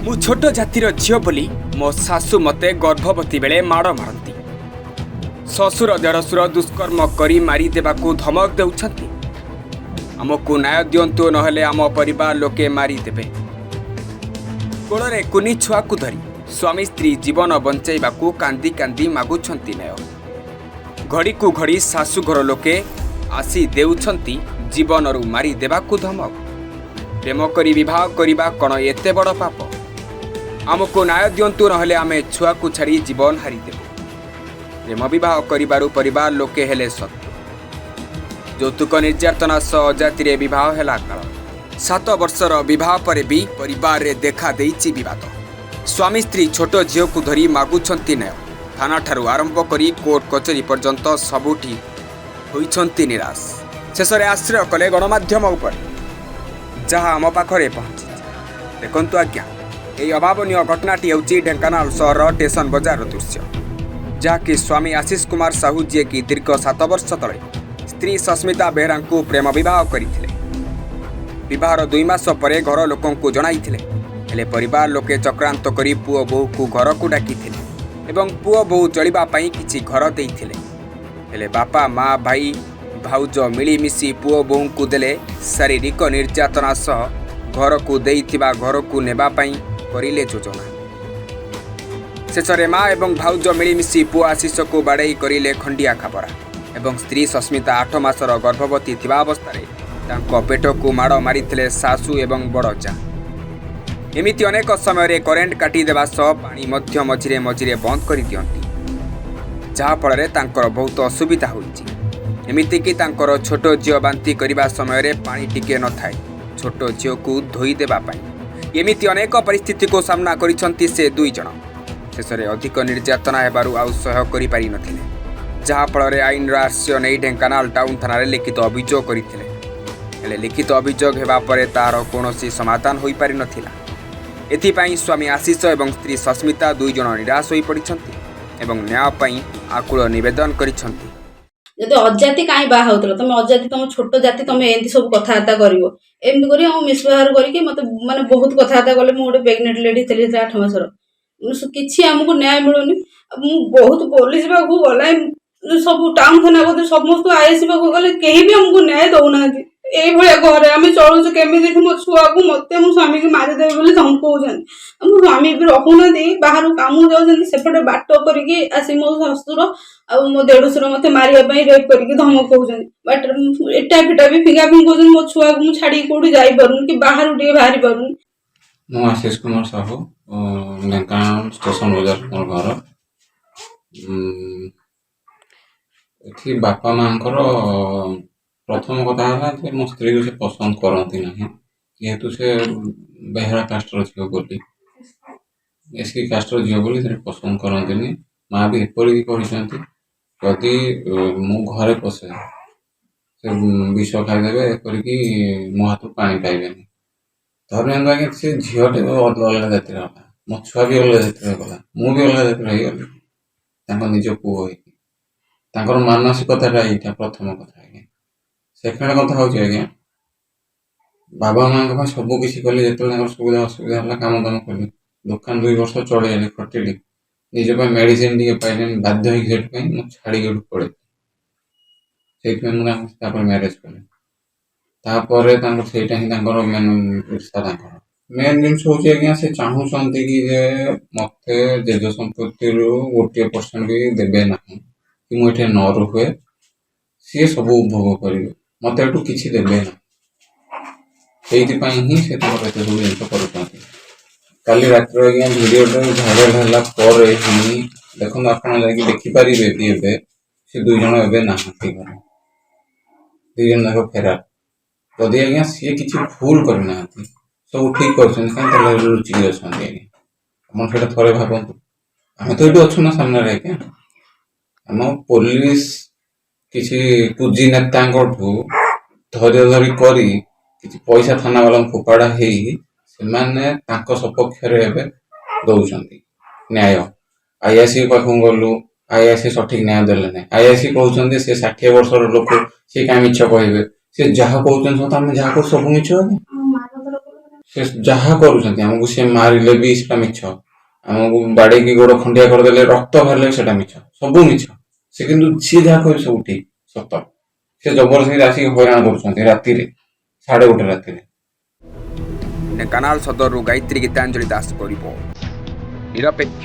मु छोट जातिर झील बोली मो शाशु मते गर्भवती बेले माड़ मारती। शशुर देढ़शुर दुष्कर्म करी मारी देबाकू धमक देउछंती। आमको न्याय दियंतु नहेले आम परिवार लोके मारी देबे। कोଳରେ कुनी छुआकू धरी स्वामी स्त्री जीवन बंचाइबाकू कांदी कांदी मागुछंती न्याय। घड़ी को घड़ी शाशुघर लोके आसी देउछंती जीवनरू मारी देबाकू धमक। प्रेम करी विवाह करिबा कण एते बड़ पाप? आमको न्याय दियंतु नहेले आमे छुआ को छाड़ी जीवन हारी देबु। प्रेम विवाह करिबारु परिवार लोके हेले सत्य। यौतुक निर्यातना सह अजाति विवाह हेला काल 7 वर्षर विवाह पर भी परिवार रे देखा देइछि विवाद। स्वामी स्त्री छोट झील को धरी मागुछंती न्याय। थाना ठारू आरंभ करी कोर्ट कचेरी पर्यंत सबुठी होइछंती निराश। शेषरे आश्रय कले गणमाध्यम उपर, जहाँ आम पाखरे पहुंची। देखंतु आज्ञा, यही अभावनीय घटनाटी होची ढेंकानाल सहर स्टेशन बजार दृश्य, जहाँकि स्वामी आशीष कुमार साहू जी की दीर्घ 7 वर्ष तले स्त्री सस्मिता बेहरा को प्रेम विवाह करथिले। विवाहर 2 मास पर घर लोकंकु जणाइथिले, हेले परिवार लोके चक्रांत करी पुओ बोहू को घर को डाकिथिले एवं पुओ बोहू चलिबा पई किछि घर देइथिले। हेले बापा माँ भाई भाउज मिलीमिशी पुओ बोहू को देले शारीरिक निर्यातना सह घर को देइथिबा घर को नेबा पई करिले योजना। शेषरे माँ एवं भाउज मिलीमिशी पुओ आशीष को बाड़े करिले खंडिया खाबरा एवं स्त्री सस्मिता 8 मासर गर्भवती थिबा अवस्था तांको पेट को माड़ मारिथिले सासू एवं बड़ जा। एमिति अनेक समय करेन्ट काटी देबा सह पानी मध्य मझिरे मझिरे बंद करि दियंती, जहा फल तांकर बहुत असुविधा होइछि। एमिति कि तांकर छोट झील बांती करिबा समय पानी टिके न थाए छोट झील को धोई देबा पई। एमिति अनेक परिस्थिति को सामना करिसंती से 2 जण। शेषरे अधिक निर्यातना हेबारु आउ सहयोग करि पारि नथिले, जहा फल आईन आश्रय नहीं ढेंकानाल टाउन थाना लिखित अभियोग करथिले। हेले लिखित अभियोग हेबा परे तार कोनोसी समाधान होई पारि नथिला। एथिपाई स्वामी आशीष एवं स्त्री सस्मिता 2 जण निराश होई पड़िछंती एवं न्याय पई आकुल निवेदन करिछंती। जदि अजाति कहीं बाहा होतलो तुम अजाति तुम छोट जाति तुम एंती सब कथाबार्ता करिवो एमती करी हम मिसव्यवहार करके मते माने बहुत कथाबार्ता कले मु गोटे प्रेग्नेंट लेडी थली 8 मासर किछि हमको न्याय मिलुनी। मु बहुत पुलिस बाकू गला सब टाउन थाना को समस्त आईएससी बाकू गले केही भी हमको न्याय दउनाथि। ए भलिया घरे आमे चलुछु केमिति मो छुआ को मते मो स्वामी के मारि देबे बोली धमकौछन। मो स्वामी भी रखुना दे बाहर काम जाउछन सेपटे बाट करके आसी मो ससुर आ मो देढ़सुर मते मारिया पई रेप करके धमकौछन। बाट एटा फिटा भी फिंगा फिंगौछन। मो छुआ को मु छाडी कोडी जाई परन कि बाहर उडी बाहरी परन। मो आशीष कुमार साहू ढेंकानाल स्टेशन बजार मोर घर। एठी बापा मांकर प्रथम कथा है मो स्त्री को से पसंद करती ना, जेहेतु से बेहरा कास्टर झील बोली एसकी कास्टर झील बोली से पसंद करती। माँ भी एपरी कहते जदि मु घरे पशे से विष खाईदे करके मो हाथ पानी पाइबे। धरने आगे से झीलटे अलग जातिर गला, मो छुआ भी अलग जातिर गला, मु भी अलग जातिर गली निज पुओ हो मानसिकता यहाँ प्रथम कथा। आज्ञा सेकेंड कथा हूँ आज्ञा बाबा माँ सब किसी कले जो सुविधा असुविधा है कम दाम कली दुकान 2 वर्ष चढ़े खटिली निज मेडिसिन टे पाइले बाध्य हो छाड़ी पड़े से मैरेज कले मेन ईर्षा मेन जिन हूँ आज्ञा से चाहूँगी कि मत जेज संपत्ति 1% भी देवे ना कि मुझे न रुहे सी सब उपभोग करेंगे मत एटू किसी देवे ना ही से सब जिन कर। काली रात भिडियो भाइराल है देखो आप देखिपारे से 2 जण एवं ना घर 2 जण जाक फेरार। जदि आज्ञा सी किसी भूल करना सब ठीक कर लुचिकी अच्छा आज्ञा थे भावतु आम तो ये अच्छु ना सामने आज्ञा आम पुलिस किसी पूजी नेता धैर्य धरी करी किसी पैसा थाना वाला फोपाड़ा हो सपक्ष दौरान न्याय। आईआईसी पाख गलु आईआईसी सठिक न्याय देले ना। आईआईसी कहते से 60 वर्षर लोक सी क्या मिछ कहे सी जहाँ कहते सब जहाँ सब मिछ ସେ ଯାହା କରୁଛନ୍ତି ଆମକୁ ସେ ମାରିଲେ ବି ସେଟା ମିଛ, ଆମକୁ ବାଡେଇକି ଗୋଡ ଖଣ୍ଡିଆ କରିଦେଲେ ରକ୍ତ ବାହାରିଲେ ବି ସେଟା ମିଛ, ସବୁ ମିଛ। ସେ କିନ୍ତୁ ସିଏ ଯାହା କହିବେ ସବୁ ଠିକ ସତ। ସେ ଜବରଦସ୍ତି ଆସିକି ହଇରାଣ କରୁଛନ୍ତି ରାତିରେ 1:30 ରାତିରେ। ଢେଙ୍କାନାଳ ସଦରରୁ ଗାୟତ୍ରୀ ଗୀତାଞ୍ଜଳି ଦାସଙ୍କ ରିପୋର୍ଟ, ନିରପେକ୍ଷ।